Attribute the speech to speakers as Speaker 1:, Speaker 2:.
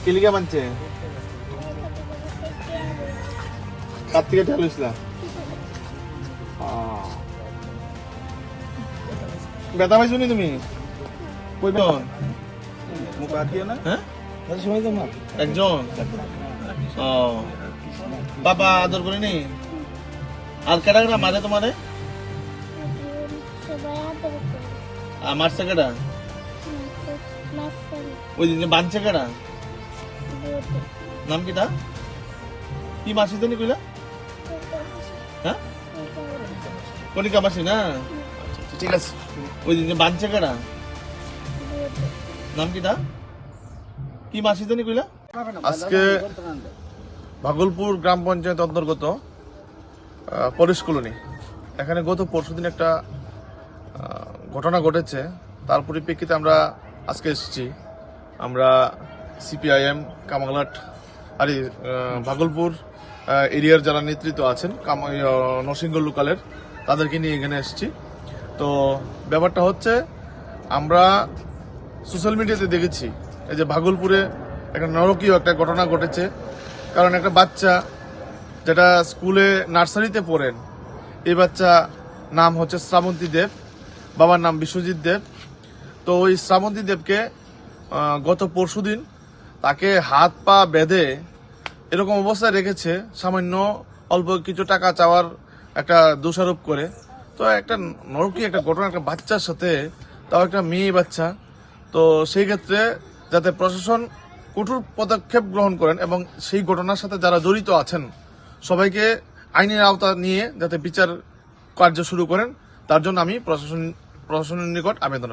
Speaker 1: কিলিকা মানছে তার থেকে ঠেলিস না ব্যথা পাইছো নি তুমি কইজন মুখ আটিও না হ্যাঁ একজন ও বাবা আদর করে নি আর কেডা কেডা মারে তোমারে মারছে কেডা ওই দিন বাঁধছে কেডা নাম কি তা কি মাসি জানি কইলা হ্যাঁ কনিকা মাসি না ঠিক আছে ওই দিন বাঁধছে কেডা নাম কি তা কি মাসি জানি কইলা আজকে ভাগলপুর গ্রাম পঞ্চায়েত অন্তর্গত পরিশ কলোনি এখানে গত পরশুদিন একটা ঘটনা ঘটেছে তার পরিপ্রেক্ষিতে আমরা আজকে এসেছি আমরা সিপিআইএম কামারঘাট আর ভাগলপুর এরিয়ার যারা নেতৃত্ব আছেন নরসিংহ লোকালের তাদেরকে নিয়ে এখানে এসেছি তো ব্যাপারটা হচ্ছে আমরা সোশ্যাল মিডিয়াতে দেখেছি এই যে ভাগলপুরে একটা নরকীয় একটা ঘটনা ঘটেছে কারণ একটা বাচ্চা যেটা স্কুলে নার্সারিতে পড়েন এই বাচ্চা নাম হচ্ছে শ্রাবন্তী দেব বাবার নাম বিশ্বজিৎ দেব তো ওই শ্রাবন্তী দেবকে গত পরশুদিন তাকে হাত পা বেঁধে এরকম অবস্থায় রেখেছে সামান্য অল্প কিছু টাকা চাওয়ার একটা দোষারোপ করে তো একটা নরকীয় একটা ঘটনা একটা বাচ্চার সাথে তাও একটা মেয়ে বাচ্চা তো সেই ক্ষেত্রে যাতে প্রশাসন কঠোর পদক্ষেপ গ্রহণ করেন এবং সেই ঘটনার সাথে যারা জড়িত আছেন সবাইকে আইনের আওতা নিয়ে যাতে বিচার কার্য শুরু করেন তার জন্য আমি প্রশাসনের নিকট আবেদন রাখব।